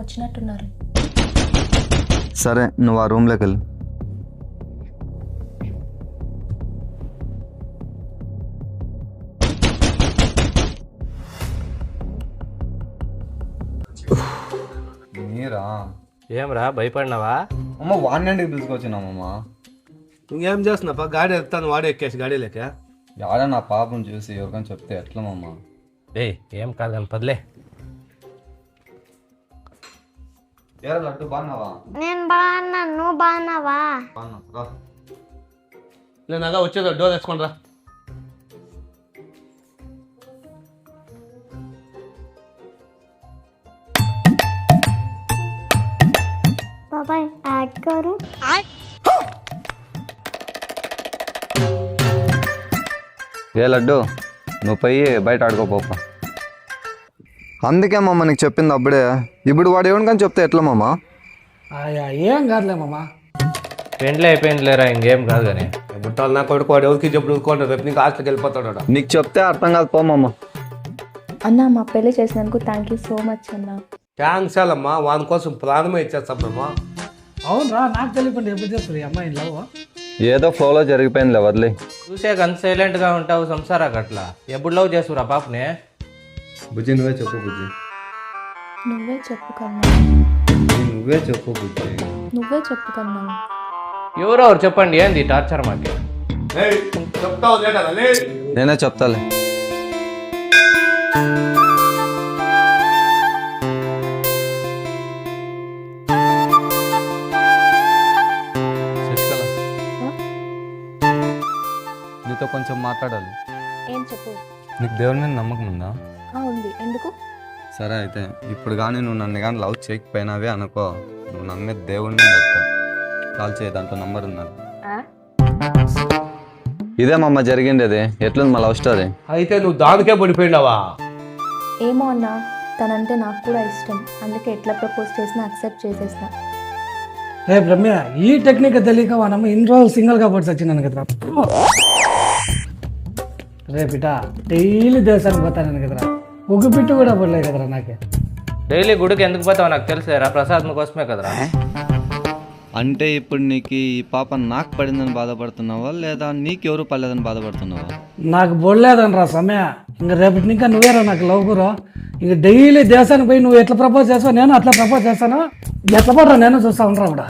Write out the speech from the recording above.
వచ్చినట్టున్నారు. సరే నువ్వు ఆ రూమ్లోకి వెళ్ళు. మీరా ఏమ్రా భయపడినావా? అమ్మ వాడినండి పిలుచుకొచ్చినామమ్మా. ఇంకేం చేస్తున్నాపా? గాడి ఎత్తాను వాడే ఎక్కేసి గాడి లేక యాడ నా పాపం చూసి ఎవరికైనా చెప్తే ఎట్లమమ్మా? ఏం కాదు కానీ పదిలే. ఏరా లడ్డు బాగున్నావా? నేను బాగున్నా, నువ్వు బాగున్నావా? బాగున్నా. నేను అదా వచ్చేది డోర్ వేసుకోండి రా. బాబాయ్ యాడ్ కరు. ఏ లడ్డు నువ్వు పోయి బయట ఆడుకోపోపా. అందుకే మమ్మ నీకు చెప్పింది అప్పుడే. ఇప్పుడు వాడు ఎవరికని చెప్తే ఎట్లా మామ? ఏం కాదులే మామ. పెండ్లే అయిపోయిందిలేరా, ఇంకేం కాదు కానీ. బుట్టాలు నా కొడుకు వాడు ఎవరికి చెప్పు చూసుకోండి, రేపు నీకు హాస్టల్కి వెళ్ళిపోతాడు. నీకు చెప్తే అర్థం కాదు పో మమ్మ. అన్న మా పెళ్లి చేసినందుకు థ్యాంక్ యూ సో మచ్ అన్న. థ్యాంక్స్ అమ్మా, వాని కోసం ప్రాణమే ఇచ్చేస్తామమ్మా. అవునరా, నాకు తెలియకుండా ఎప్పుడు చేస్తుంది ఈ అమ్మాయి లవ్? ఏదో ఫ్లోలో జరిగిపోయిందిలే వదిలే. చూసే అంత సైలెంట్గా ఉంటావు సంసారాకు అట్లా. ఎప్పుడు లవ్ చేస్తురా పాపని? బుజ్జి నువ్వే చెప్పు బుజ్జి. నువ్వే చెప్పు కన్నా. నువ్వే చెప్పు బుజ్జి. నువ్వే చెప్పు కన్నా. ఎవరెవరు చెప్పండి, ఏంది టార్చర్ మాకి? చెప్తావు లేదా? నేనే చెప్తాలే. శశికళ, నీతో కొంచెం మాట్లాడాలి. ఏం చెప్పు. నీకు దేవుని మీద నమ్మకం ఉందా? ఉంది. ఎందుకు? సరే అయితే ఇప్పుడు కానీ నువ్వు నన్ను కానీ లవ్ చేయకపోయినావే అనుకో, నువ్వు నమ్మే దేవుని మీద వస్తావు. కాల్ చేయి, దాంట్లో నంబర్ ఉన్నది. ఇదే మా అమ్మ జరిగిండేది. ఎట్లుంది మా లవ్ స్టోరీ? అయితే నువ్వు దానికే పడిపోయినావా? ఏమో అన్నా, తనంటే నాకు కూడా ఇష్టం. అందుకే ఎట్లా ప్రపోజ్ చేసినా యాక్సెప్ట్ చేసేస్తా. రే బ్రహ్మ్య, ఈ టెక్నిక్ తెలియక వానమ్మ ఇన్ని రోజులు సింగిల్గా పడి వచ్చినాను కదరా. రే బిడ్డ, డైలీ దేశానికి పోతాను కదరా. ఒక బిట్టు కూడా పడలేదు కదరా నాకే. డైలీ గుడికి ఎందుకు పోతావు నాకు తెలుసురా, ప్రసాదం కోసమే కదరా. అంటే ఇప్పుడు నీకు ఈ పాప నాకు పడిందని బాధపడుతున్నావా, లేదా నీకెవరు పడలేదని బాధపడుతున్నావా? నాకు బొడలేదని రా సమయ. ఇంక రేపటి ఇంకా నువ్వేరా నాకు లవ్ గురు. ఇంక డైలీ దేశానికి పోయి నువ్వు ఎట్లా ప్రపోజ్ చేస్తావు, నేను అట్లా ప్రపోజ్ చేస్తాను. ఎట్లా పడరా నేను చూస్తా ఉండరా కూడా.